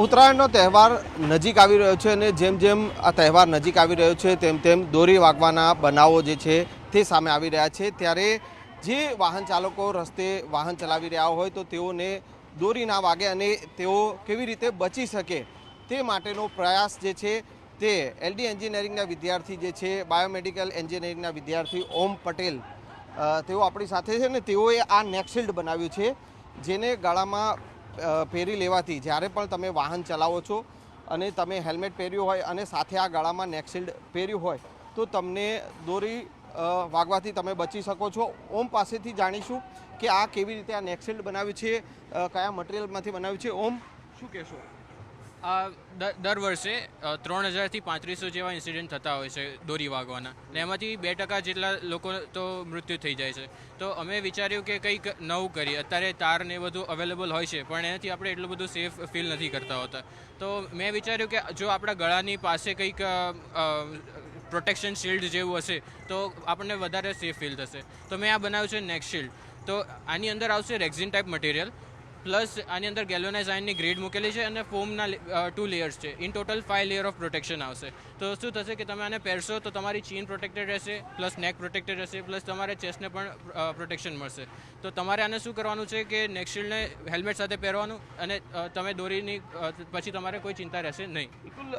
ઉત્તરાયણનો તહેવાર નજીક આવી રહ્યો છે અને જેમ જેમ આ તહેવાર નજીક આવી રહ્યો છે તેમ તેમ દોરી વાગવાના બનાવો જે છે તે સામે આવી રહ્યા છે। ત્યારે જે વાહન ચાલકો રસ્તે વાહન ચલાવી રહ્યા હોય તો તેઓને દોરી ના વાગે અને તેઓ કેવી રીતે બચી શકે તે માટેનો પ્રયાસ જે છે તે એલડી એન્જિનિયરિંગના વિદ્યાર્થી જે છે બાયોમેડિકલ એન્જિનિયરિંગના વિદ્યાર્થી ઓમ પટેલ તેઓ આપણી સાથે છે ને તેઓએ આ નેક શિલ્ડ બનાવ્યું છે જેને ગળામાં પહેરી લેવાથી જ્યારે પણ તમે વાહન ચલાવો છો અને તમે હેલ્મેટ પહેર્યું હોય અને સાથે આ ગળામાં નેક શિલ્ડ પહેર્યું હોય તો તમને દોરી વાગવાથી તમે બચી શકો છો। ઓમ પાસેથી જાણીશું કે આ કેવી રીતે આ નેક શિલ્ડ બનાવ્યું છે, કયા મટીરિયલમાંથી બનાવ્યું છે। ઓમ, શું કહેશો? આ દર વર્ષે 3000થી 3500 જેવા ઇન્સિડન્ટ થતા હોય છે દોરી વાગવાના, ને એમાંથી 2% જેટલા લોકો તો મૃત્યુ થઈ જાય છે। તો અમે વિચાર્યું કે કંઈક નવું કરીએ। અત્યારે તાર ને બધું અવેલેબલ હોય છે પણ એનાથી આપણે એટલું બધું સેફ ફીલ નથી કરતા હોતા। તો મેં વિચાર્યું કે જો આપણા ગળાની પાસે કંઈક પ્રોટેક્શન શિલ્ડ જેવું હશે તો આપણને વધારે સેફ ફીલ થશે। તો મેં આ બનાવ્યું છે નેક શિલ્ડ। તો આની અંદર આવશે રેક્ઝિન ટાઈપ મટીરિયલ, પ્લસ આની અંદર ગેલ્વેનાઇઝ આયર્નની ગ્રેડ મૂકેલી છે અને ફોમના 2 લેયર્સ છે। In total 5 layer of protection આવશે। તો શું થશે કે તમે આને પહેરશો તો તમારી ચીન પ્રોટેક્ટેડ રહેશે, પ્લસ નેક પ્રોટેક્ટેડ રહેશે, પ્લસ તમારે ચેસ્ટને પણ પ્રોટેક્શન મળશે। તો તમારે આને શું કરવાનું છે કે નેક શિલ્ડને હેલ્મેટ સાથે પહેરવાનું અને તમે દોરીની પછી તમારે કોઈ ચિંતા રહેશે નહીં। બિલકુલ,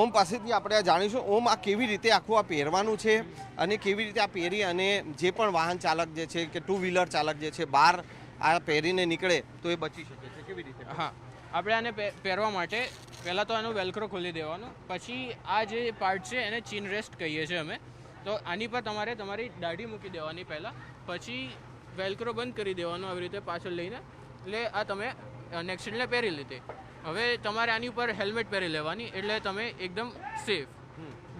ઓમ પાસેથી આપણે આ જાણીશું। ઓમ, આ કેવી રીતે આખું આ પહેરવાનું છે અને કેવી રીતે આ પહેરી અને જે પણ વાહન ચાલક જે છે કે 2 વ્હીલર ચાલક જે છે બહાર આ પહેરીને નીકળે તો એ બચી શકે છે, કેવી રીતે? હા, આપણે આને પહેરવા માટે પહેલાં તો આનું વેલ્ક્રો ખોલી દેવાનું, પછી આ જે પાર્ટ છે એને ચીન રેસ્ટ કહીએ છીએ અમે। તો આની પર તમારે તમારી દાઢી મૂકી દેવાની પહેલાં, પછી વેલ્ક્રો બંધ કરી દેવાનું આવી રીતે પાછળ લઈને, એટલે આ તમે નેક શિલ્ડને પહેરી લીધી। હવે તમારે આની ઉપર હેલ્મેટ પહેરી લેવાની એટલે તમે એકદમ સેફ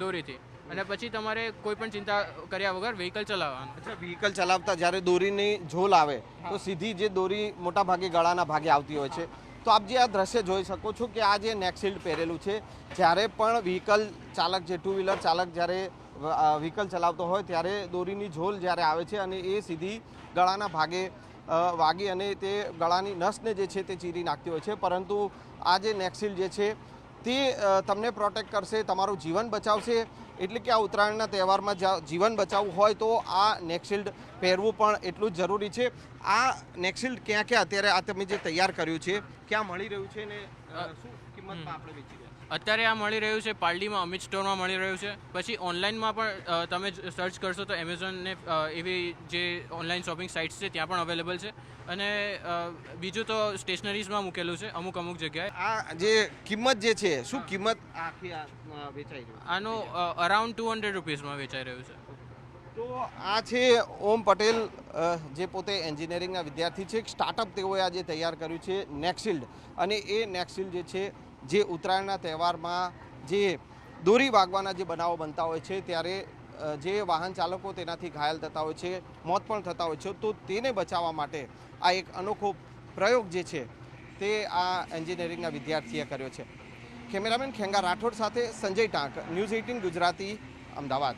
દોરીથી, અને પછી તમારે કોઈ પણ ચિંતા કર્યા વગર વ્હીકલ ચલાવવાનું। અચ્છા, વ્હીકલ ચલાવતા જ્યારે દોરીની ઝોલ આવે તો સીધી જે દોરી મોટા ભાગે ગળાના ભાગે આવતી હોય છે। તો આપ જે આ દ્રશ્ય જોઈ શકો છો કે આ જે નેક શિલ્ડ પહેરેલું છે, જ્યારે પણ વ્હીકલ ચાલક જે 2 વ્હીલર ચાલક જ્યારે વ્હીકલ ચલાવતો હોય ત્યારે દોરીની ઝોલ જ્યારે આવે છે અને એ સીધી ગળાના ભાગે વાગી અને તે ગળાની નસને જે છે તે ચીરી નાખતી હોય છે। પરંતુ આ જે નેક શિલ્ડ જે છે તે તમને પ્રોટેક્ટ કરશે, તમારું જીવન બચાવશે। એટલે કે આ ઉત્તરાયણના તહેવારમાં જીવન બચાવવું હોય તો આ નેક શિલ્ડ પહેરવું પણ એટલું જ જરૂરી છે। આ નેક શિલ્ડ ક્યાં ક્યાં અત્યારે આ તમે જે તૈયાર કર્યું છે ક્યાં મળી રહ્યું છે ને શું કિંમતમાં આપણે વેચી રહ્યા છીએ? અત્યારે આ મળી રહ્યું છે પાલડીમાં અમિત સ્ટોરમાં મળી રહ્યું છે। પછી ઓનલાઈનમાં પણ તમે સર્ચ કરશો તો એમેઝોન ને એવી જે ઓનલાઈન શોપિંગ સાઇટ્સ છે ત્યાં પણ અવેલેબલ છે। અને બીજું તો સ્ટેશનરીઝમાં મૂકેલું છે અમુક જગ્યાએ। આ જે કિંમત જે છે શું કિંમત આખી વેચાઈ રહ્યું? આનું અરાઉન્ડ 200 રૂપીસમાં વેચાઈ રહ્યું છે। તો આ છે ઓમ પટેલ, જે પોતે એન્જિનિયરિંગના વિદ્યાર્થી છે। એક સ્ટાર્ટઅપ તેઓએ આજે તૈયાર કર્યું છે નેક શિલ્ડ, અને એ નેક શિલ્ડ જે છે જે ઉત્તરાયણના તહેવારમાં જે દોરી વાગવાના જે બનાવો બનતા હોય છે ત્યારે જે વાહન ચાલકો તેનાથી ઘાયલ થતા હોય છે, મોત પણ થતા હોય છે, તો તેને બચાવવા માટે આ એક અનોખો પ્રયોગ જે છે તે આ એન્જિનિયરિંગના વિદ્યાર્થીએ કર્યો છે। કેમેરામેન ખેંગા રાઠોડ સાથે સંજય ટાંક, ન્યૂઝ 18 ગુજરાતી, અમદાવાદ।